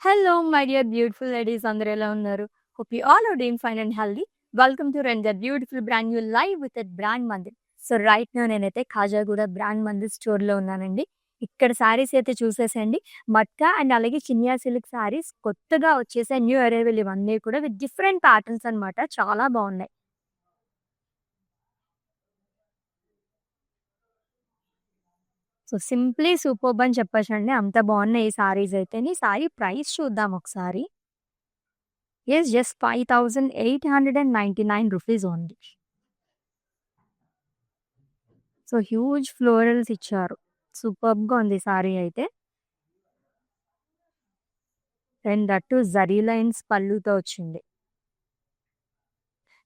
Hello, my dear beautiful ladies అందరూ ఎలా ఉన్నారు? Hope you all are doing fine and healthy. Welcome to Render Beautiful Brand New Live with at Brand Mandir. So right now నేనైతే Khajaguda brand Mandir స్టోర్‌లో ఉన్నానండి. ఇక్కడ శారీస్ అయితే చూసేసేయండి. Matka and అలాగే చినియా సిల్క్ శారీస్ కొత్తగా వచ్చేసాయి. న్యూ అరైవల్ ఇవన్నీ కూడా విత్ డిఫరెంట్ ప్యాటర్న్స్ అన్నమాట. చాలా బాగున్నాయి. సో సింప్లీ సూపర్బ్ అని చెప్పొచ్చండి. అంత బాగున్నాయి ఈ శారీస్ అయితేని. శారీ ప్రైస్ చూద్దాం ఒకసారి. Yes, just 5,899 rupees only. So huge florals ఇచ్చారు. సూపర్బ్‌గా ఉంది సారీ అయితే. And that too zari lines పళ్ళుతో వచ్చింది.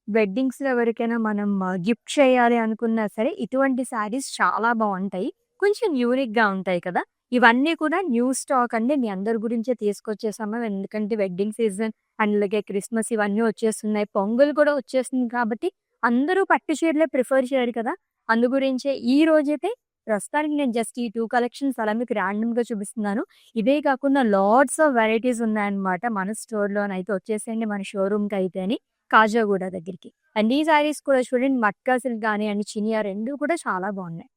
వెడ్డింగ్స్‌లో ఎవరికైనా మనం గిఫ్ట్ చేయాలి అనుకున్నా సరే ఇటువంటి శారీస్ చాలా బావుంటాయి. కొంచెం యూనిక్‌గా ఉంటాయి కదా! ఇవన్నీ కూడా న్యూ స్టాక్ అండి. మీ అందరి గురించే తీసుకొచ్చేసాము. ఎందుకంటే వెడ్డింగ్ సీజన్ అండ్ అలాగే క్రిస్మస్ ఇవన్నీ వచ్చేస్తున్నాయి. పొంగల్ కూడా వచ్చేస్తుంది కాబట్టి అందరూ పట్టు చీరలే ప్రిఫర్ చేయరు కదా! అందు గురించే ఈ రోజైతే ప్రస్తుతానికి నేను జస్ట్ ఈ 2 కలెక్షన్స్ అలా మీకు ర్యాండమ్‌గా చూపిస్తున్నాను. ఇవే కాకుండా లాట్స్ ఆఫ్ వెరైటీస్ ఉన్నాయన్నమాట. మన స్టోర్‌లోనైతే వచ్చేసేయండి మన షోరూమ్‌కైతేని. కాజాగూడ దగ్గరికి. అండ్ ఈ శారీస్ కూడా చూడండి మట్కా సిల్క్ గానియండి, చినియా 2 కూడా చాలా బాగున్నాయి.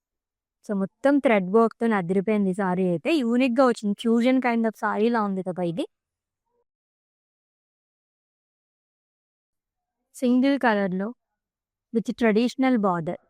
సో, మొత్తం థ్రెడ్ వర్క్‌తోని అదిరిపోయింది ఈ సారీ అయితే. యూనిక్‌గా వచ్చింది. ఫ్యూజన్ కైండ్ ఆఫ్ సారీలా ఉంది కదా ఇది. సింగిల్ కలర్‌లో with traditional border.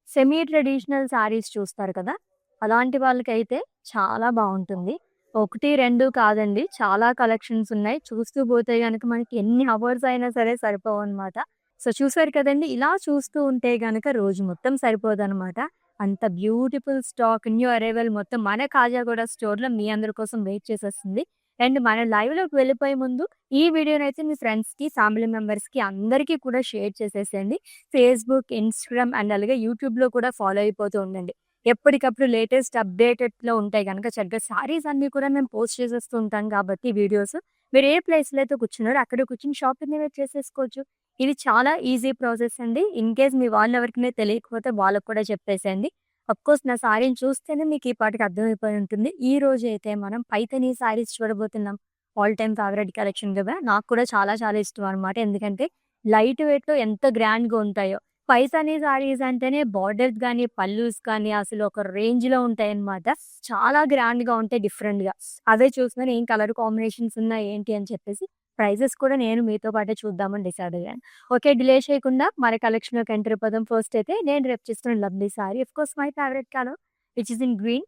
Semi traditional saris చూస్తారు కదా! అలాంటి వాళ్ళకైతే చాలా బావుంటుంది. 1, 2 కాదండి. చాలా కలెక్షన్స్ ఉన్నాయి. చూస్తూ పోతే గనక మనకి ఎన్ని అవర్స్ అయినా సరే సరిపోవనమాట. సో, చూసారు కదండీ! ఇలా చూస్తూ ఉంటే గనక రోజు మొత్తం సరిపోదనమాట. అంత బ్యూటిఫుల్ స్టాక్ న్యూ అరైవల్ మొత్తం మన కాజాగూడ స్టోర్‌లో మీ అందరి కోసం వెయిట్ చేసేస్తుంది. అండ్ మన లైవ్‌లోకి వెళ్ళిపోయే ముందు ఈ వీడియోనైతే మీ ఫ్రెండ్స్‌కి, ఫ్యామిలీ మెంబర్స్‌కి అందరికీ కూడా షేర్ చేసేసేయండి. ఫేస్‌బుక్, ఇన్‌స్టాగ్రామ్ అండ్ అలాగే యూట్యూబ్‌లో కూడా ఫాలో అయిపోతూ ఉండండి. ఎప్పటికప్పుడు లేటెస్ట్ అప్డేటెడ్‌లో ఉంటాయి గనక చక్కగా శారీస్ అన్నీ కూడా మేము పోస్ట్ చేసేస్తూ ఉంటాం కాబట్టి వీడియోస్. మీరు ఏ ప్లేస్‌లో అయితే కూర్చున్నారో అక్కడ కూర్చొని షాపింగ్ అనేది చేసేసుకోవచ్చు. ఇది చాలా ఈజీ ప్రాసెస్ అండి. ఇన్‌కేస్ మీ వాళ్ళెవరికైనా తెలియకపోతే వాళ్ళకి కూడా చెప్పేసేయండి. అఫ్‌కోర్స్ నా శారీని చూస్తేనే మీకు ఈ పాటికి అర్థమైపోయి ఉంటుంది. ఈ రోజైతే మనం పైథానీ శారీస్ చూడబోతున్నాం. ఆల్ టైమ్ ఫేవరెట్ కలెక్షన్ కదా! నాకు కూడా చాలా చాలా ఇష్టం అనమాట. ఎందుకంటే లైట్ వెయిట్‌లో ఎంత గ్రాండ్‌గా ఉంటాయో. పైథానీ శారీస్ అంటేనే బార్డర్స్ గాని, పల్లూస్ కానీ అసలు ఒక రేంజ్‌లో ఉంటాయన్నమాట. చాలా గ్రాండ్‌గా ఉంటాయి డిఫరెంట్‌గా. అవే చూస్తున్నాను ఏం కలర్ కాంబినేషన్స్ ఉన్నాయి ఏంటి అని చెప్పేసి. ప్రైజెస్ కూడా నేను మీతో పాటే చూద్దామని డిసైడ్ అయ్యాను. ఓకే. డిలే చేయకుండా మన కలెక్షన్‌లోకి ఎంటర్ అయిపోదాం. ఫస్ట్ అయితే నేను రేపు చేస్తున్న lovely sorry. Of course my favourite colour which is in green.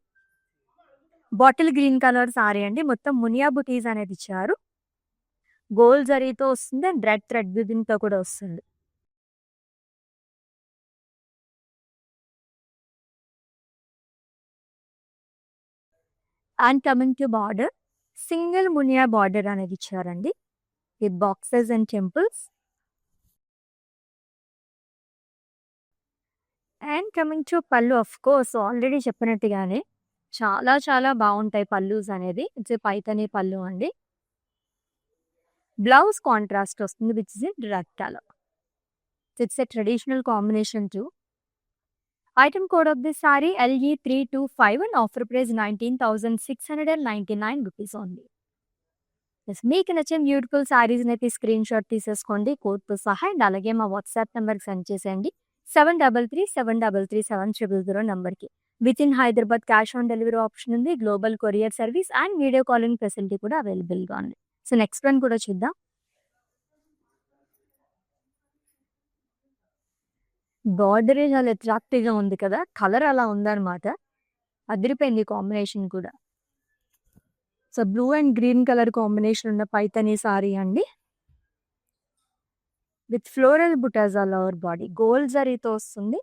Bottle green colour sari అండి. మొత్తం మునియా బుటీస్ అనేది ఇచ్చారు. గోల్డ్ జరీతో వస్తుంది అండ్ రెడ్ థ్రెడ్ వీవింగ్‌తో కూడా వస్తుంది. And coming to border single muniya border అనేది ఇచ్చారండి. With boxes and temples. And coming to పళ్ళు ఆఫ్‌కోర్స్ ఆల్రెడీ చెప్పినట్టుగానే చాలా చాలా బావుంటాయి పల్లూస్ అనేది. ఇట్స్ ఎ పైథానీ పల్లు అండి. బ్లౌజ్ కాంట్రాస్ట్ వస్తుంది which is in red colour. It's a traditional combination two. Item code of this sorry LE325 and offer price 19,699 rupees only. Yes, మీకు నచ్చిన బ్యూటిఫుల్ సారీస్‌ని అయితే స్క్రీన్ షాట్ తీసేసుకోండి కోడ్‌తో సహా. అండ్ అలాగే మా వాట్సాప్ నంబర్‌కి సెండ్ చేసేయండి. 7337337000 నంబర్‌కి. Within Hyderabad cash on delivery option ఉంది. Global courier service and video calling facility కూడా అవైలబుల్‌గా ఉంది. సో, నెక్స్ట్ వన్ కూడా చూద్దాం. బార్డరే చాలా అట్రాక్టివ్‌గా ఉంది కదా! కలర్ అలా ఉందన్నమాట. అదిరిపోయింది కాంబినేషన్ కూడా. So, blue and green colour combination ఉన్న పైథానీ సారీ అండి. With floral butas all over body. Gold జరీతో వస్తుంది.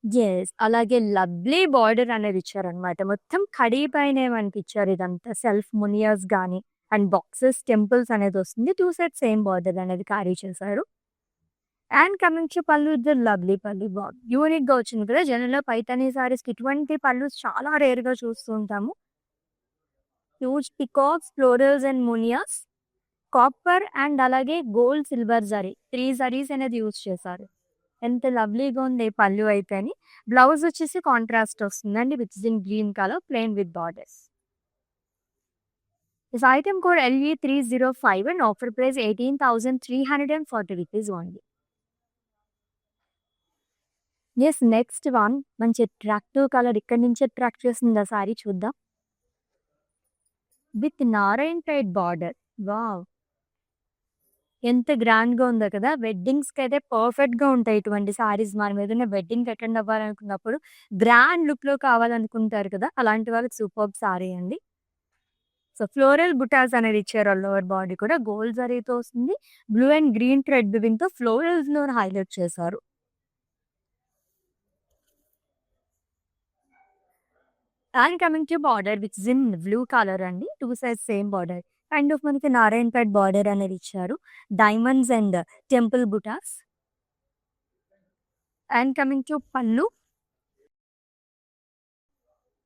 యెస్, అలాగే లవ్లీ బార్డర్ అనేది ఇచ్చారనమాట. మొత్తం కడీ పైనే మనకిచ్చారు ఇదంతా. సెల్ఫ్ మునియాస్ గాని అండ్ బాక్సెస్, టెంపుల్స్ అనేదొస్తుంది. 2 సెట్స్ సేమ్ బార్డర్ అనేది క్యారీ చేశారు. And coming to pallu is the lovely pallu. యూనిక్‌గా వచ్చింది కదా! జనరల్‌గా పైథానీ సారీస్‌కి ఇటువంటి పల్లూస్ చాలా రేర్‌గా చూస్తూ ఉంటాము. Huge peacocks, florals and మునియాస్, copper and అలాగే గోల్డ్, సిల్వర్ జరీ 3 జరీస్ అనేది యూజ్ చేశారు. ఎంత లవ్లీగా ఉంది పళ్ళు అయితే అని. బ్లౌజ్ వచ్చేసి కాంట్రాస్ట్ వస్తుందండి which is in green colour plain with borders. This item code LE305 and offer price 18,340 rupees only. Yes next one మంచి అట్రాక్టివ్ కలర్ ఇక్కడి నుంచి అట్రాక్ట్ చేస్తుంది ఆ సారీ చూద్దాం. With Narayanpet border. వావ్! ఎంత గ్రాండ్‌గా ఉందో కదా! వెడ్డింగ్స్‌కైతే పర్ఫెక్ట్‌గా ఉంటాయి ఇటువంటి సారీస్. మనం ఏదైనా వెడ్డింగ్‌కి అటెండ్ అవ్వాలనుకున్నప్పుడు గ్రాండ్ లుక్‌లో కావాలనుకుంటారు కదా! అలాంటి వాళ్ళకి సూపర్బ్ సారీ అండి. సో, ఫ్లోరల్ బుటాస్ అనేది ఇచ్చారు ఆల్ ఓవర్ బాడీ కూడా. గోల్డ్ జరీతో వస్తుంది. బ్లూ అండ్ గ్రీన్ థ్రెడ్ వీవింగ్‌తో ఫ్లోరల్స్‌లో హైలైట్ చేశారు. And coming to border which is in blue colour అండి. 2 sides same border. Kind of మనకి నారాయణపేట్ బార్డర్ అనేది ఇచ్చారు. Diamonds and temple butas. And coming to pallu.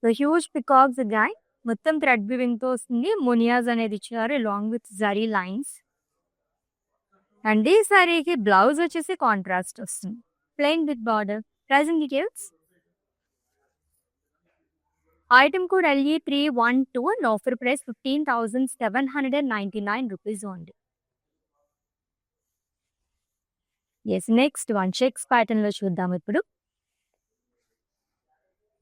So, huge peacocks గాయ్ మొత్తం థ్రెడ్ వీవింగ్‌తో వస్తుంది. మునియాస్ అనేది ఇచ్చారు along with zari lines. And ఈ సారీకి బ్లౌజ్ వచ్చేసి కాంట్రాస్ట్ వస్తుంది. Plain with border. Pricing details. Item code LE312 and offer price 15,799 rupees only. Yes next one checks ప్యాటర్న్‌లో చూద్దాం ఇప్పుడు.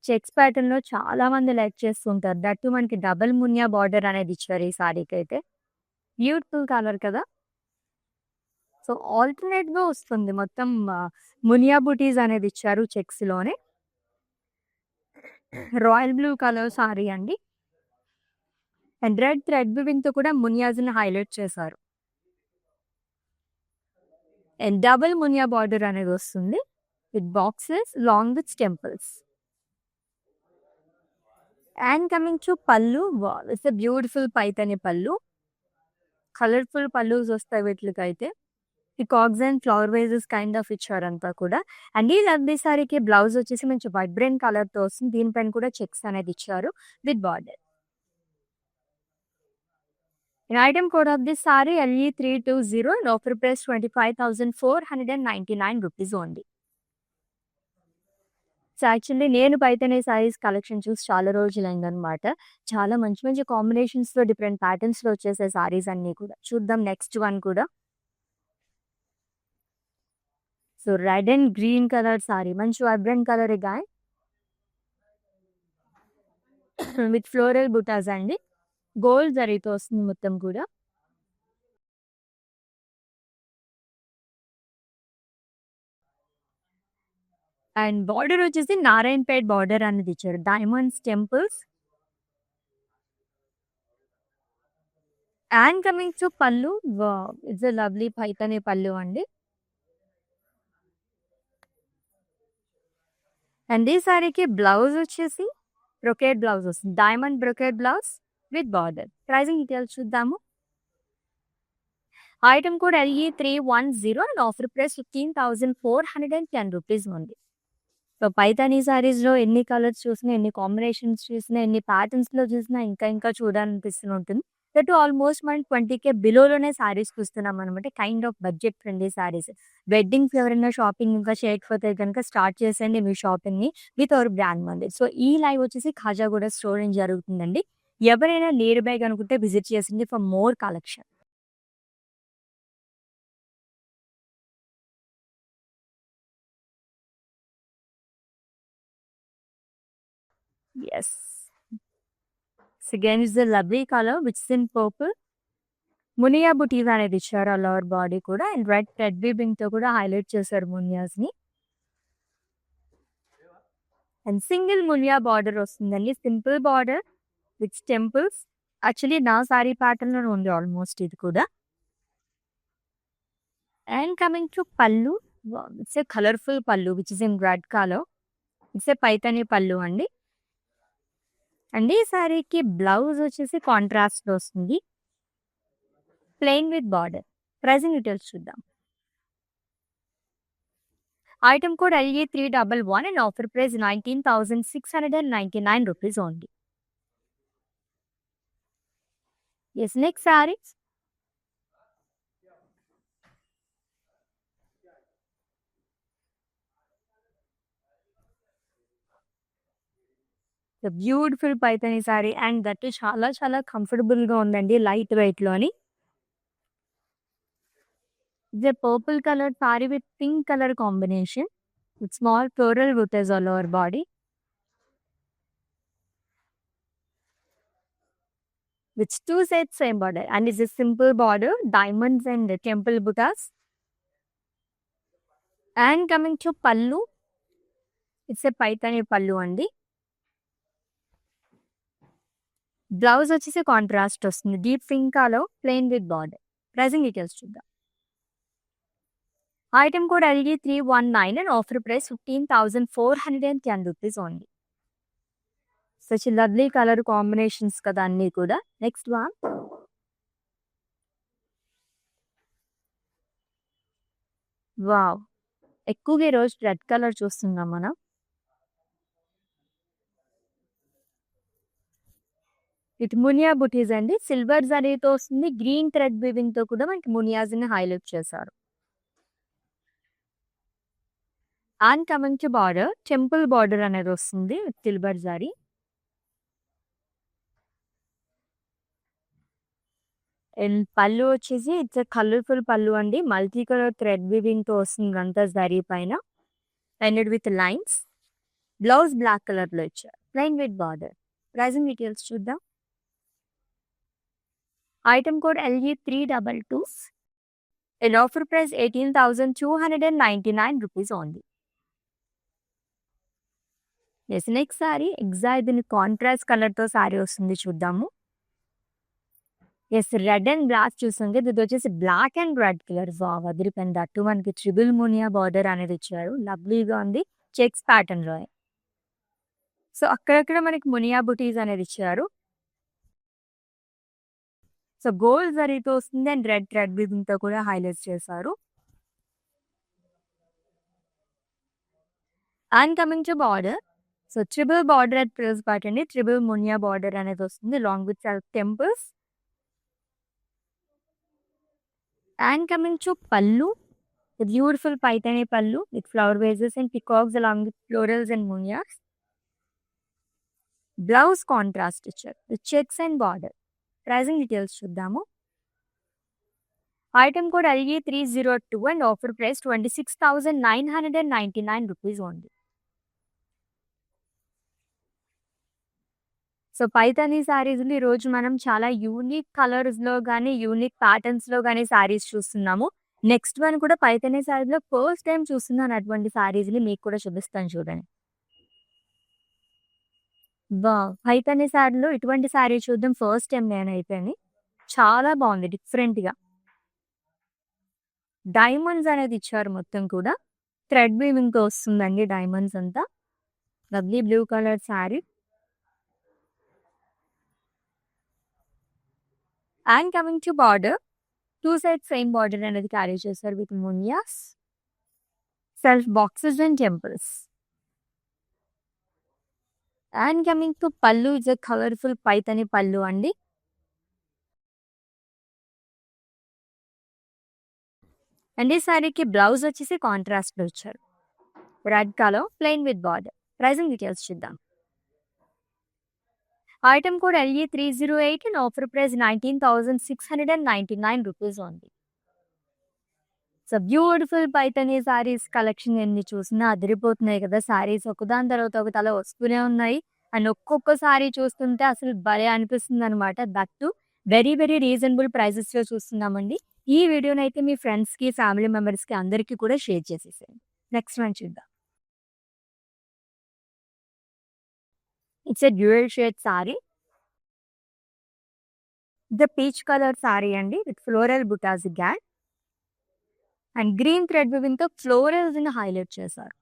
చెక్స్ ప్యాటర్న్‌లో చాలా మంది లైక్ చేస్తుంటారు. దట్ టూ మనకి డబుల్ మునియా బార్డర్ అనేది ఇచ్చారు ఈ సారీకైతే. బ్యూటిఫుల్ కలర్ కదా! సో, ఆల్టర్‌నేట్‌గా వస్తుంది మొత్తం మునియా బూటీస్ అనేది ఇచ్చారు చెక్స్‌లోనే. రాయల్ బ్లూ కలర్ సారీ అండి. అండ్ రెడ్ థ్రెడ్ వీవింగ్‌తో కూడా మునియాస్‌ని హైలైట్ చేశారు. అండ్ డబుల్ మునియా బార్డర్ అనేది వస్తుంది. With boxes long with temples. And coming to pallu. Wow! It's a beautiful Paithani pallu. Colourful pallus వస్తాయి వీటిలకైతే. Peacocks and flower vases kind of ఇచ్చారంతా కూడా. అండ్ ఈ లవ్లీ సారీకి బ్లౌజ్ వచ్చేసి మంచి వైబ్రెంట్ కలర్‌తో వస్తుంది. దీనిపైన కూడా చెక్స్ అనేది ఇచ్చారు with border. Item code of this sorry LE320 and offer price 25,499 rupees only. So, actually నేను పైతని సారీస్ కలెక్షన్ చూసి చాలా రోజులైందనమాట. చాలా మంచి మంచి కాంబినేషన్స్‌లో డిఫరెంట్ ప్యాటర్న్స్‌లో వచ్చేసాయి సారీస్ అన్నీ కూడా. చూద్దాం నెక్స్ట్ వన్ కూడా. So, red and green colour sorry. మంచి వైబ్రెంట్ కలరే గాయ్. విత్ ఫ్లోరల్ బుటాస్ అండి. గోల్డ్ జరీతో వస్తుంది మొత్తం కూడా. అండ్ బార్డర్ వచ్చేసి నారాయణపేట్ బార్డర్ అనేది ఇచ్చారు. Diamonds temples. And coming to pallu. Wow! It's a lovely Paithani pallu అండి. అండ్ ఈ సారీకి బ్లౌజ్ వచ్చేసి బ్రొకేడ్ బ్లౌజ్ వస్తుంది. Diamond brocade blouse with border. Pricing details చూద్దాము. Item code LE310 and offer price 15,410 rupees ఉంది. సో, పైతానీ సారీస్‌లో ఎన్ని కలర్స్ చూసినా, ఎన్ని కాంబినేషన్స్ చూసినా, ఎన్ని ప్యాటర్న్స్‌లో చూసినా ఇంకా ఇంకా చూడాలనిపిస్తూనే ఉంటుంది. దట్ ఆల్మోస్ట్ మనం 20,000 బిలోలోనే సారీస్ చూస్తున్నామనమాట. Kind of budget friendly saris. వెడ్డింగ్‌కి ఎవరైనా షాపింగ్ ఇంకా చేయకపోతే గనుక స్టార్ట్ చేసేయండి మీ షాపింగ్‌ని with our brand Mandir. So, ఈ లైవ్ వచ్చేసి ఖాజాగూడ స్టోర్ నుంచి జరుగుతుందండి. ఎవరైనా నియర్ బై అనుకుంటే విజిట్ చేసింది for more collection. Yes. So, again it's a lovely colour which is in purple. Muniya butis అనేది ఇచ్చారు ఆల్ ఓవర్ బాడీ కూడా. అండ్ రెడ్ థ్రెడ్ వీవింగ్‌తో కూడా హైలైట్ చేశారు మునియాస్‌ని. అండ్ సింగిల్ మునియా బార్డర్ వస్తుందండి. Simple border with temples. Actually నా సారీ ప్యాటర్న్‌లోనే ఉంది ఆల్మోస్ట్ ఇది కూడా. And coming to pallu. Wow! It's a colourful pallu which is in red colour. It's a Paithani pallu అండి. అండ్ ఈ సారీకి బ్లౌజ్ వచ్చేసి కాంట్రాస్ట్‌లో వస్తుంది. Plain with border. Pricing details చూద్దాం. Item code LE311 and offer price 19,699 rupees only. Yes next saris. Beautiful Paithani sari and that చాలా చాలా కంఫర్టబుల్‌గా ఉందండి. లైట్ వెయిట్‌లోని. ఇది purple colour sari with pink colour combination. With small floral butis all over body. With two sets same border and it's a simple border, diamonds and temple buttas. And coming to pallu, it's a paithani pallu andi. Blouse వచ్చేసి contrast వస్తుంది. Deep pink colour plain with border. Pricing details చూద్దాం. Item code LG 319 and offer price 15,410 rupees only. Such a lovely color combinations కదా అన్నీ కూడా. Next one. Wow! ఎక్కువగా ఈరోజు red colour చూస్తున్నాం మనం. ఇది మునియా బుటీస్ అండి. సిల్వర్ జరీతో వస్తుంది. గ్రీన్ థ్రెడ్ వీవింగ్‌తో కూడా మనకి మునియాస్‌ని హైలైట్ చేశారు. And coming to border, temple border అనేది వస్తుంది విత్ సిల్వర్ జరీ. అండ్ పళ్ళు వచ్చేసి ఇట్స్ ఎ కలర్‌ఫుల్ పళ్ళు అండి. మల్టీ కలర్ థ్రెడ్ వీవింగ్‌తో వస్తుంది ఇదంతా జరీ పైన. Ended with lines. Blouse black కలర్‌లో ఇచ్చారు. Plain with border. Pricing details చూద్దాం. Item code LG 322 and offer price 18,299 rupees only. Yes, next sari exact దీని కాంట్రాస్ట్ కలర్‌తో సారీ వస్తుంది చూద్దాము. యెస్, రెడ్ అండ్ బ్లాక్ చూసాం కదా! ఇది వచ్చేసి black and red colour. Wow! అదిరిపోయింది. దట్టు మనకి ట్రిపుల్ మునియా బార్డర్ అనేది ఇచ్చారు. లవ్లీగా ఉంది. చెక్స్ ప్యాటర్న్‌లో. సో, అక్కడక్కడ మనకి మునియా బుటీస్ అనేది ఇచ్చారు. సో, గోల్డ్ జరీతో వస్తుంది అండ్ రెడ్ థ్రెడ్ వీవింగ్‌తో కూడా హైలైట్ చేశారు. And coming to border. So, triple border at pleats part అండి. ట్రిపుల్ మునియా బార్డర్ అనేది వస్తుంది long with self temples. And coming to pallu. Beautiful Paithani pallu with flower vases and peacocks along with florals and muniyas. Blouse contrast ఇచ్చారు with checks and border. Pricing details చూద్దాము. Item code LG 302 and offer price 26,999 rupees only. So, Paithani సారీస్‌లో ఈరోజు మనం చాలా unique కలర్స్‌లో గానీ, unique ప్యాటర్న్స్‌లో గానీ సారీస్ చూస్తున్నాము. నెక్స్ట్ వన్ కూడా పైథానీ సారీస్‌లో ఫస్ట్ టైమ్ చూస్తున్నాను అటువంటి సారీస్‌ని మీకు కూడా చూపిస్తాను చూడండి. వావ్! పైథానీ సారీలో ఇటువంటి సారీ చూడడం ఫస్ట్ టైమ్ నేనైతేని. చాలా బాగుంది డిఫరెంట్‌గా. డైమండ్స్ అనేది ఇచ్చారు మొత్తం కూడా. థ్రెడ్ వీవింగ్‌తో వస్తుందండి డైమండ్స్ అంతా. Lovely blue colour sari. And coming to border. 2 sides same border అనేది క్యారీ చేశారు with muniyas. Self boxes and temples. And coming to pallu is a colourful Paithani pallu అండి. అండ్ ఈ సారీకి బ్లౌజ్ వచ్చేసి కాంట్రాస్ట్‌లో ఇచ్చారు. Red colour plain with border. Pricing details చూద్దాం. Item code LG 308 and offer price 19,699 rupees only. So, beautiful Paithani saris collection ఎన్ని చూసినా అదిరిపోతున్నాయి కదా! సారీస్ ఒకదాని తర్వాత ఒకటి అలా వస్తూనే ఉన్నాయి. అండ్ ఒక్కొక్క సారీ చూస్తుంటే అసలు భలే అనిపిస్తుందనమాట. That too very very reasonable ప్రైజెస్‌లో చూస్తున్నామండి. ఈ వీడియోనైతే మీ ఫ్రెండ్స్‌కి, ఫ్యామిలీ మెంబర్స్‌కి అందరికీ కూడా షేర్ చేసేసేయండి. నెక్స్ట్ వన్ చూద్దాం. It's a dual shade sari. The peach colour sari అండి విత్ ఫ్లోరల్ బుటాస్ గ్యాడ్. అండ్ గ్రీన్ థ్రెడ్ వీవింగ్‌తో ఫ్లోరల్స్‌ని హైలైట్ చేశారు.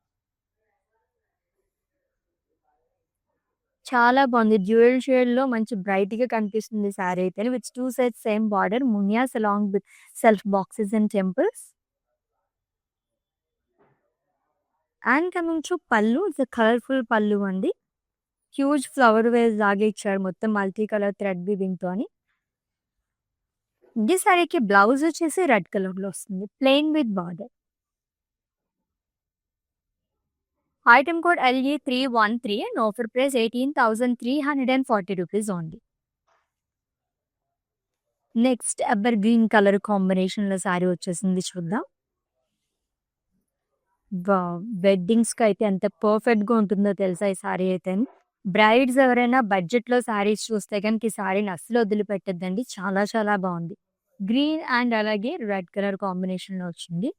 చాలా బాగుంది. డ్యూయల్ షేడ్‌లో మంచి బ్రైట్‌గా కనిపిస్తుంది సారీ అయితేని. With 2 sides same border. Muniyas along with self boxes and temples. And coming to pallu. It's a colourful pallu అండి. హ్యూజ్ ఫ్లవర్ వేస్ లాగా ఇచ్చారు మొత్తం మల్టీ కలర్ థ్రెడ్ వీవింగ్‌తోని. ఈ సారీకి బ్లౌజ్ వచ్చేసి రెడ్ కలర్‌లో వస్తుంది. Plain with border. Item code LE313 and offer price 18,340 rupees only. Next ever green colour కాంబినేషన్‌లో శారీ వచ్చేసింది చూద్దాం. వావ్! వెడ్డింగ్స్‌కి అయితే ఎంత పర్ఫెక్ట్‌గా ఉంటుందో తెలుసా ఈ శారీ అయితేని. బ్రైడ్స్ ఎవరైనా బడ్జెట్‌లో శారీస్ చూస్తే గనుక ఈ శారీని అస్సలు వదిలిపెట్టొద్దండి. చాలా చాలా బావుంది. గ్రీన్ అండ్ అలాగే రెడ్ కలర్ కాంబినేషన్‌లో వచ్చింది.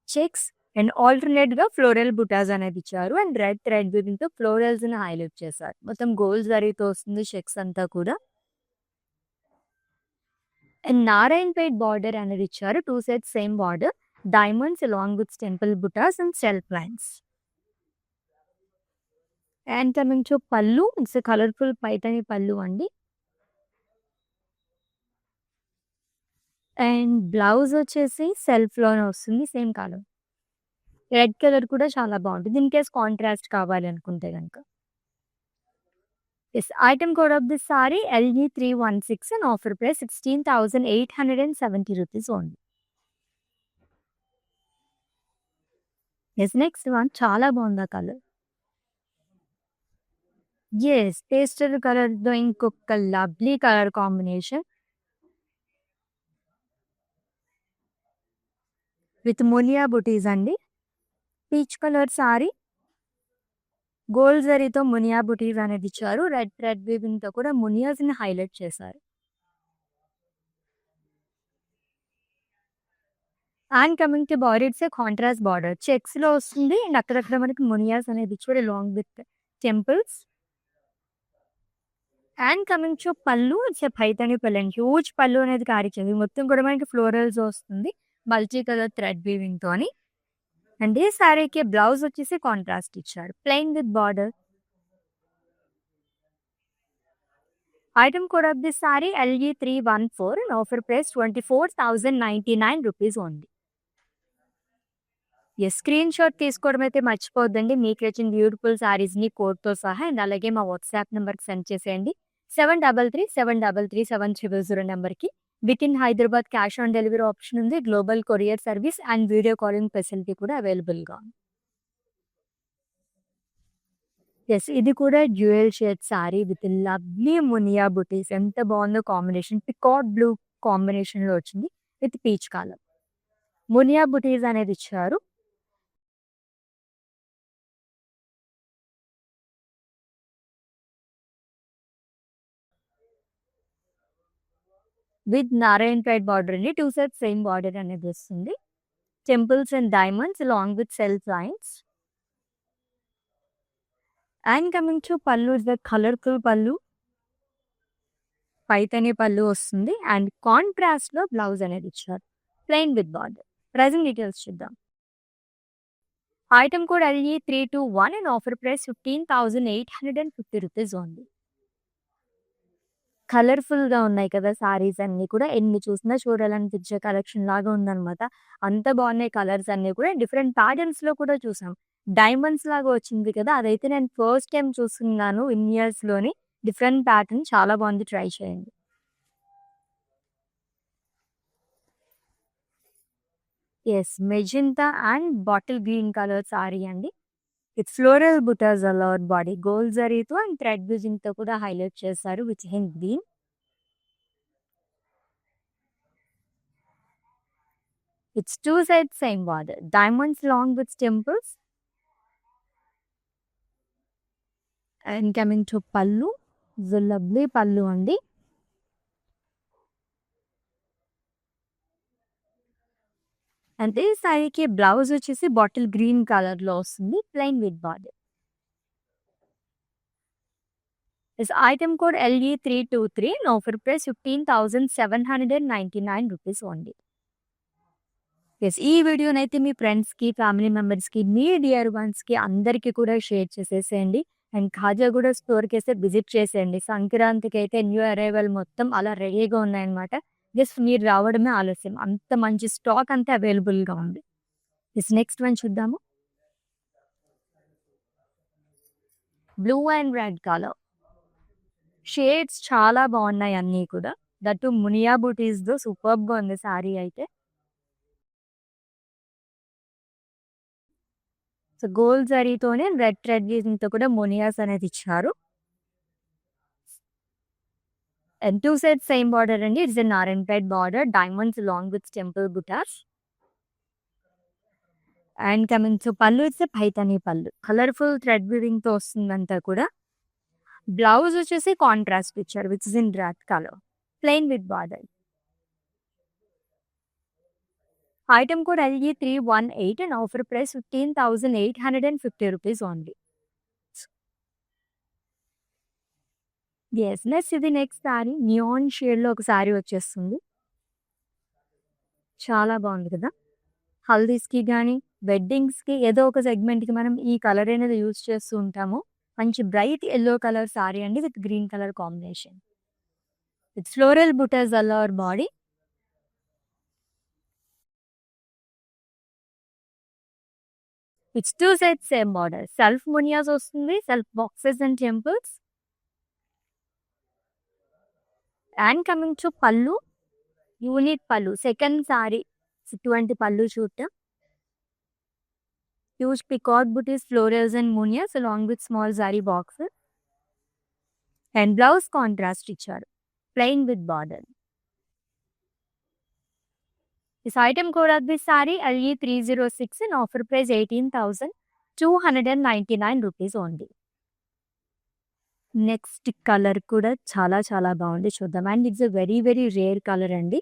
చెక్స్ అండ్ ఆల్టర్‌నేట్‌గా ఫ్లోరల్ బుటాస్ అనేది ఇచ్చారు. అండ్ రెడ్ థ్రెడ్ వీవింగ్‌తో ఫ్లోరల్స్‌ని హైలైట్ చేశారు. మొత్తం గోల్డ్ జరీతో వస్తుంది చెక్స్ అంతా కూడా. అండ్ నారాయణపేట్ బార్డర్ అనేది ఇచ్చారు. 2 sets same border. Diamonds along with temple butas and self lines. And coming to pallu, it's a colourful Paithani pallu అండి. అండ్ బ్లౌజ్ వచ్చేసి సెల్ఫ్‌లోనే వస్తుంది సేమ్ కలర్. రెడ్ కలర్ కూడా చాలా బావుంటుంది. ఇన్ కేస్ కాంట్రాస్ట్ కావాలి అనుకుంటే గనక. Yes. Item code of this sorry LE316 and offer price 16,870 rupees only. Yes. Next one చాలా బావుంది ఆ కలర్. యెస్. పేస్టల్ కలర్‌తో ఇంకొక lovely colour combination. With Muniya బుటీస్ అండి. Peach colour sorry. గోల్డ్ జరీతో మునియా బుటీస్ అనేది ఇచ్చారు. రెడ్ థ్రెడ్ వీవింగ్‌తో కూడా మునియాస్‌ని హైలైట్ చేశారు. And coming to border, it's a contrast border. చెక్స్‌లో వస్తుంది అండ్ అక్కడక్కడ మనకి మునియాస్ అనేది ఇచ్చారు along with temples. And coming to pallu, it's a Paithani pallu and huge పల్లు అనేది క్యారీ చేసింది. మొత్తం కూడా మనకి ఫ్లోరల్స్ వస్తుంది. మల్టీ కలర్ థ్రెడ్ వీవింగ్‌తోని. అండ్ ఈ సారీకి బ్లౌజ్ వచ్చేసి కాంట్రాస్ట్ ఇచ్చారు. Plain with border. Item code of this sari LE314 and offer price 24,099 rupees only. Yes. Screenshot తీసుకోవడం అయితే మర్చిపోవద్దండి. మీకు నచ్చిన బ్యూటిఫుల్ సారీస్‌ని కోడ్‌తో సహా అండ్ అలాగే మా వాట్సాప్ నంబర్‌కి సెండ్ చేసేయండి. 7337337000 నంబర్‌కి. With in Hyderabad cash on delivery option ఉంది. Global courier service and video calling facility కూడా అవైలబుల్‌గా ఉంది. యెస్. ఇది కూడా dual shade sari with lovely muniya butis. ఎంత బావుందో కాంబినేషన్. పికాక్ బ్లూ కాంబినేషన్‌లో వచ్చింది with peach colour. Muniya butis అనేది ఇచ్చారు. విత్ నారాయణపేట్ బార్డర్ అండి. 2 సెట్స్ సేమ్ బార్డర్ అనేది వస్తుంది. Temples and diamonds along with self lines. And coming to pallu, is the colourful pallu. Paithani pallu వస్తుంది అండ్ కాంట్రాస్ట్‌లో బ్లౌజ్ అనేది ఇచ్చారు. Plain with border. Pricing details చూద్దాం. Item code LE321 and offer price 15,850 rupees only. కలర్‌ఫుల్‌గా ఉన్నాయి కదా సారీస్ అన్నీ కూడా. ఎన్ని చూసినా చూడాలనిపించే కలెక్షన్ లాగా ఉందనమాట. అంత బాగున్నాయి కలర్స్ అన్నీ కూడా. డిఫరెంట్ ప్యాటర్న్స్‌లో కూడా చూసాం. డైమండ్స్ లాగా వచ్చింది కదా! అదైతే నేను ఫస్ట్ టైమ్ చూస్తున్నాను ఇన్ ఇయర్స్‌లోని. డిఫరెంట్ ప్యాటర్న్ చాలా బాగుంది. ట్రై చేయండి. Yes. Magenta and bottle green colour sari అండి. With floral butas all over body. Gold జరీతో అండ్ థ్రెడ్ వీవింగ్‌తో కూడా హైలైట్ చేశారు with hint green. It's two sides same border. Diamonds long with temples. And coming to pallu, it's a lovely pallu అండి. And ఈ సారీకి blouse వచ్చేసి bottle green colour లో వస్తుంది. Plain with border. This item code LE323 and offer price 15,799 rupees only. Yes. ఈ వీడియోనైతే మీ ఫ్రెండ్స్‌కి, family మెంబర్స్‌కి, మీ డియర్ వన్స్‌కి అందరికీ కూడా షేర్ చేసేసేయండి. అండ్ ఖాజాగూడ స్టోర్‌కైతే విజిట్ చేసేయండి. సంక్రాంతికైతే న్యూ అరైవల్ మొత్తం అలా రెడీగా ఉన్నాయన్నమాట. జస్ట్ మీరు రావడమే ఆలస్యం. అంత మంచి స్టాక్ అంతా అవైలబుల్‌గా ఉంది. యెస్. నెక్స్ట్ వన్ చూద్దాము. Blue and red colour. Shades చాలా బాగున్నాయి అన్నీ కూడా. దట్ టూ మునియా బూటీస్‌తో సూపర్బ్‌గా ఉంది సారీ అయితే. సో గోల్డ్ జరీతోనే రెడ్ థ్రెడ్ వీవింగ్‌తో కూడా మునియాస్ అనేది ఇచ్చారు. అండ్ 2 సైడ్స్ సేమ్ బార్డర్ అండి. It's a Narayanpet border, diamonds long with temple butas. And coming to pallu, it's a Paithani pallu. Colourful thread వీవింగ్‌తో వస్తుందంతా కూడా. బ్లౌజ్ వచ్చేసి కాంట్రాస్ట్ ఇచ్చారు which is in red colour. Plain with border. Item code LE318 and offer price 15,850 rupees only. Yes, next ఇది next sorry neon షేడ్‌లో ఒక sorry వచ్చేస్తుంది. చాలా బాగుంది కదా! హల్దీస్‌కి గానీ, వెడ్డింగ్స్‌కి ఏదో ఒక సెగ్మెంట్‌కి మనం ఈ కలర్ అనేది యూజ్ చేస్తూ ఉంటాము. మంచి బ్రైట్ యెల్లో కలర్ సారీ అండి with green colour combination. With floral butas all over body. It's 2 sides same border. Self muniyas వస్తుంది, self boxes and temples. And coming to pallu, unique pallu. Second sari ఇటువంటి పళ్ళు చూడటం. Huge peacock butis, florals and muniyas along with small sari box. And blouse contrast ఇచ్చారు, plain with border. This item code of this saree LE306 and offer price 18,299 rupees only. Next colour కూడా చాలా చాలా బాగుంది, చూద్దాం. And it's a very very rare colour అండి.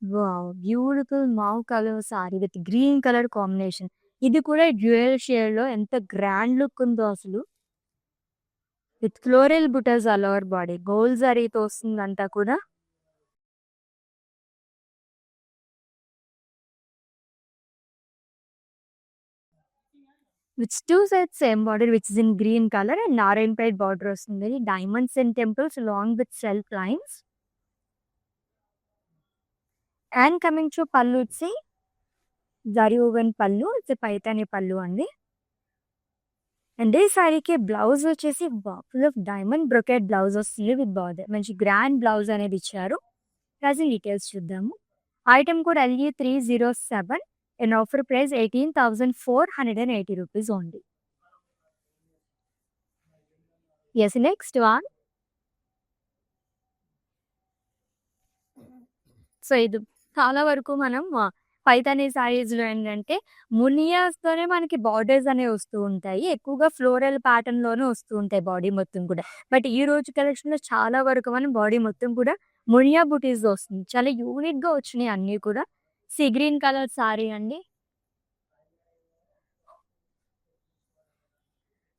Wow, beautiful mauve colour sari with green colour combination. ఇది కూడా dual shade లో ఎంత గ్రాండ్ లుక్ ఉందో అసలు. With floral butas all over body. Gold జరీతో వస్తుంది అంతా కూడా. Which 2 sides same border which is in green colour and Narayanpet border వస్తుంది. Diamonds and temples long with self lines. And coming to pallu, it's zari woven pallu, it's Paithani pallu అండి. And ఈ సారీకి blouse వచ్చేసి full of diamond brocade blouse వస్తుంది with border. మంచి grand blouse అనేది ఇచ్చారు. Present details చూద్దాము. Item code LE307 and offer price 18,480 rupees only. Yes, next one. So ఇది చాలా వరకు మనం పైతానీ సారీస్‌లో ఏంటంటే మునియాస్‌తోనే మనకి బార్డర్స్ అనేవి వస్తూ ఉంటాయి. ఎక్కువగా ఫ్లోరల్ ప్యాటర్న్‌లోనే వస్తూ ఉంటాయి బాడీ మొత్తం కూడా. బట్ ఈ రోజు కలెక్షన్‌లో చాలా వరకు మనం బాడీ మొత్తం కూడా మునియా బుటీస్‌తో వస్తుంది. చాలా యూనిక్‌గా వచ్చినాయి అన్నీ కూడా. సీ గ్రీన్ కలర్ సారీ అండి.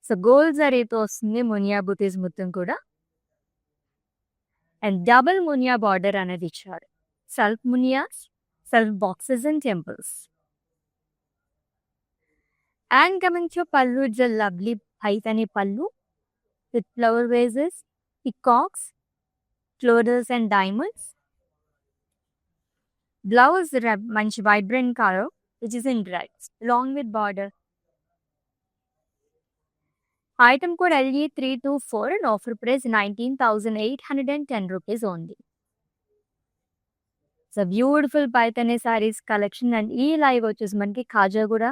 సో గోల్డ్ జరీతో వస్తుంది మునియా బుటీస్ మొత్తం కూడా. అండ్ డబుల్ మునియా బార్డర్ అనేది ఇచ్చారు. Self muniyas, self boxes and temples. And coming to pallu, it's a lovely Paithani pallu with flower vases, peacocks, florals and diamonds. Blouse మంచి vibrant colour which is in red long with border. Item code LE324 and offer price 19,810 rupees only. So beautiful Paithani sarees collection and ఈ live వచ్చేసి మనకి Khajaguda.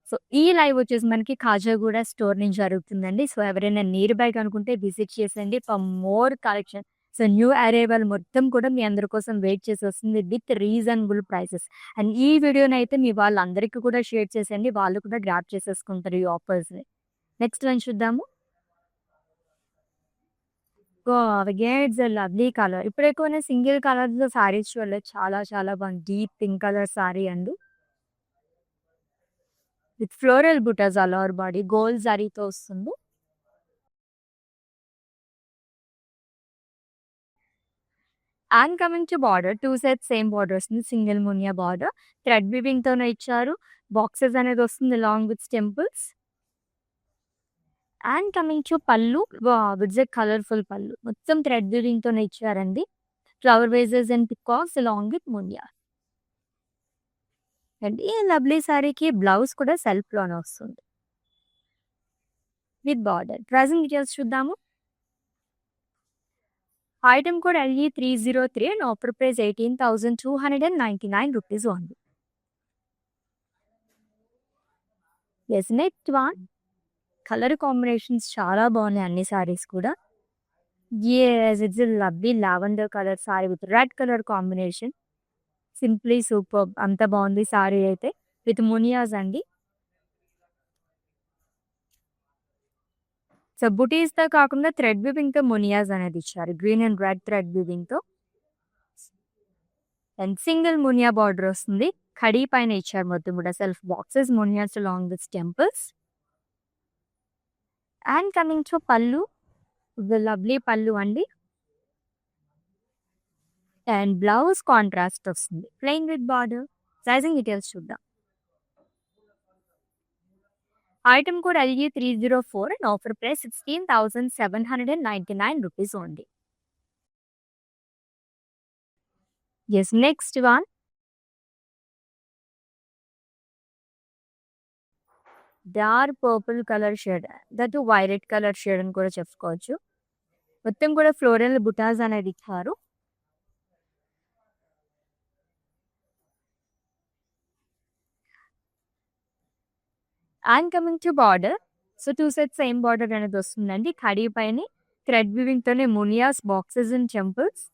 So ఈ live వచ్చేసి మనకి Khajaguda store నుంచి జరుగుతుందండి. So ఎవరైనా నియర్ బై అనుకుంటే విజిట్ చేసండి for more collection. So new arrival మొత్తం కూడా మీ అందరి కోసం వెయిట్ చేసి వస్తుంది విత్ రీజనబుల్ ప్రైసెస్. అండ్ ఈ వీడియోని అయితే మీ వాళ్ళందరికీ కూడా షేర్ చేసేయండి, వాళ్ళు కూడా గ్రాప్ చేసేసుకుంటారు ఈ ఆఫర్స్ని. నెక్స్ట్ వన్ చూద్దాము. Again it's a lovely colour. ఇప్పుడు ఎక్కువ సింగిల్ కలర్స్ సారీస్ చూడలేదు, చాలా చాలా బాగుంది. డీప్ పింక్ కలర్ సారీ అండి with floral butas all over body. Gold జరీతో వస్తుంది. And coming to border, 2 sides same border వస్తుంది. Single muniya border thread weaving తోనే ఇచ్చారు. బాక్సెస్ అనేది వస్తుంది long with temples. And coming to pallu, it's a colourful pallu మొత్తం థ్రెడ్ వీవింగ్ తోనే ఇచ్చారండి. Flower vases and peacocks along with muniya. And ఈ లవ్లీ సారీకి బ్లౌజ్ కూడా సెల్ఫ్ లోనే వస్తుంది విత్ బార్డర్. ప్రైజింగ్ డీటెయిల్స్ చూద్దాము. Item code LE303 and offer price 18,299 rupees only. Yes next one colour combinations చాలా బాగున్నాయి అన్ని సారీస్ కూడా. Yes it's lovely lavender colour sari with red colour combination. Simply super, అంత బాగుంది సారీ అయితే. విత్ మునియాస్ అండి. సో బుటీస్తో కాకుండా థ్రెడ్ వివింగ్తో మునియాస్ అనేది ఇచ్చారు. గ్రీన్ అండ్ రెడ్ థ్రెడ్ వివింగ్తో. అండ్ సింగిల్ మునియా బార్డర్ వస్తుంది. ఖడీ పైన ఇచ్చారు మొత్తం కూడా self boxes muniyas along with temples. And coming to pallu, lovely pallu అండి. అండ్ బ్లౌజ్ కాంట్రాస్ట్ వస్తుంది plain with border. Sizing details చూద్దాం. Item code LG 304 and offer price 16,799 rupees only. Yes, next one. Dark purple colour shade, that violet colour shade అని కూడా చెప్పుకోవచ్చు. మొత్తం కూడా floral butas అనేది ఇచ్చారు. And coming to border, so 2 sets same border అనేది వస్తుందండి. ఖడీ పైన థ్రెడ్ వివింగ్ తోనే muniyas boxes and temples.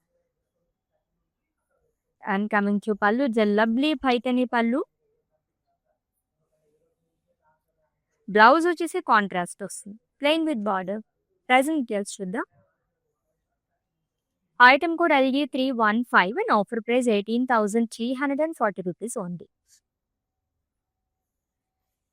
And coming to pallu, lovely Paithani pallu. Blouse వచ్చేసి కాంట్రాస్ట్ వస్తుంది plain with border. Pricing details చూద్దాం. Item code LG 315 and offer price 18,340 rupees only.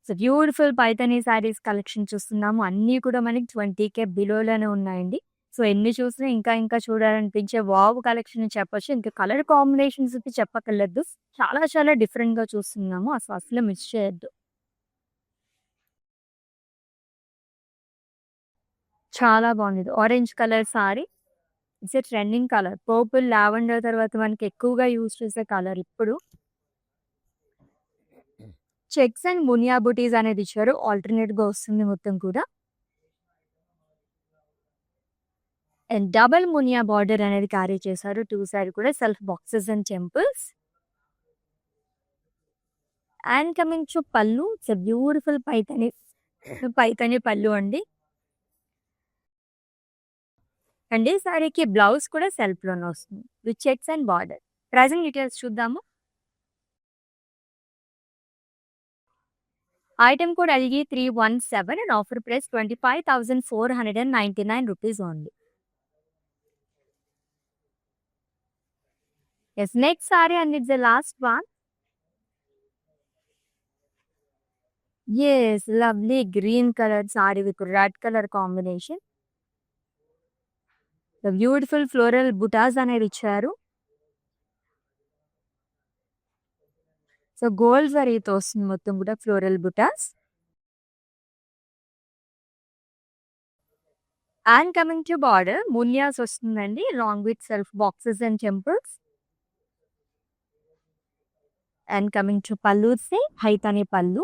So beautiful Paithani saris collection చూస్తున్నాము. అన్నీ కూడా మనకి 20K బిలోలోనే ఉన్నాయండి. సో ఎన్ని చూసినా ఇంకా ఇంకా చూడాలనిపించే వావ్ కలెక్షన్ చెప్పొచ్చు. ఇంకా కలర్ కాంబినేషన్స్ చెప్పక్కర్లేదు. చాలా చాలా డిఫరెంట్గా చూస్తున్నాము. అసలు మిస్ చేయొద్దు. చాలా బాగుంది. Orange colour sorry. It's a trending colour. Purple lavender తర్వాత మనకి ఎక్కువగా యూజ్ చేసే కలర్ ఇప్పుడు. చెక్స్ అండ్ మునియా బుటీస్ అనేది ఇచ్చారు. ఆల్టర్నేట్ గా వస్తుంది మొత్తం కూడా. అండ్ డబల్ మునియా బార్డర్ అనేది క్యారీ చేశారు. 2 సైడ్ కూడా self boxes and temples. And coming to pallu, it's beautiful Paithani పళ్ళు అండి. అండ్ ఈ సారీకి బ్లౌజ్ కూడా సెల్ఫ్ లోనే వస్తుంది with checks and border. Pricing details చూద్దాము. Item code LG 317 and offer price 25,499 rupees only. Yes, next saree and it's the last one. Yes, lovely green colored saree with red color combination. The beautiful floral butas అనేది ఇచ్చారు. So gold జరీతో వస్తుంది మొత్తం కూడా floral butas. And coming to border, muniyas వస్తుందండి long with self boxes and temples. And coming to pallu, Paithani pallu.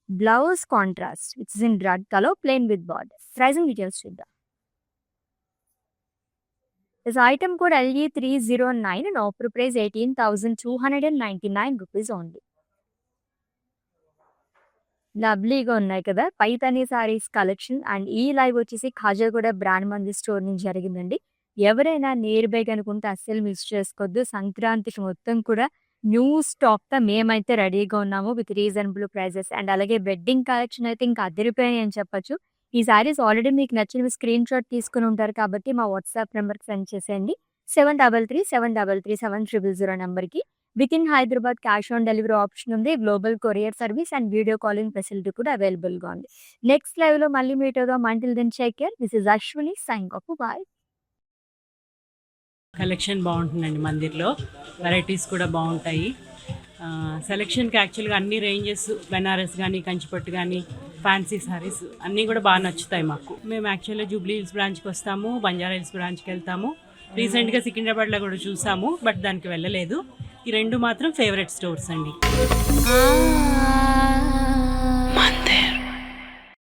Blouse contrast it's in red colour plain with border. Pricing details చూద్దాం. This item code LG 309 and offer price 18,299 rupees only. లవ్లీగా ఉన్నాయి కదా Paithani saris collection. And ఈ live వచ్చేసి Khajaguda brand మంది store నుంచి జరిగిందండి. ఎవరైనా near by కనుకుంటే అస్సలు మిస్ చేసుకోవద్దు. సంక్రాంతికి మొత్తం కూడా న్యూ స్టాక్తో మేమైతే రెడీగా ఉన్నాము విత్ రీజనబుల్ ప్రైజెస్. అండ్ అలాగే వెడ్డింగ్ కలెక్షన్ అయితే ఇంకా అదిరిపోయాయి అని చెప్పొచ్చు. ఈ సారీస్ ఆల్రెడీ మీకు నచ్చినవి స్క్రీన్ షాట్ తీసుకుని ఉంటారు కాబట్టి మా వాట్సాప్ నెంబర్కి సెండ్ చేసేయండి. 7337337000 నెంబర్కి. With in Hyderabad cash on delivery option ఉంది. Global courier service and video calling facility కూడా అవైలబుల్గా ఉంది. నెక్స్ట్ లైవ్లో మళ్ళీ మీట్ అవుదాం. Until then take care. This is Ashwini signing off. Bye. Collection బాగుంటుందండి. మందిర్లో వెరైటీస్ కూడా బాగుంటాయి. సెలెక్షన్కి యాక్చువల్గా అన్ని రేంజెస్ బెనారస్ కానీ కంచిపట్టు కానీ ఫ్యాన్సీ సారీస్ అన్నీ కూడా బాగా నచ్చుతాయి మాకు. మేము యాక్చువల్గా జూబ్లీ హిల్స్ బ్రాంచ్కి వస్తాము, బంజారా హిల్స్ బ్రాంచ్కి వెళ్తాము. రీసెంట్గా సికింద్రాబాద్లో కూడా చూసాము, బట్ దానికి వెళ్ళలేదు. ఈ రెండు మాత్రం ఫేవరెట్ స్టోర్స్ అండి.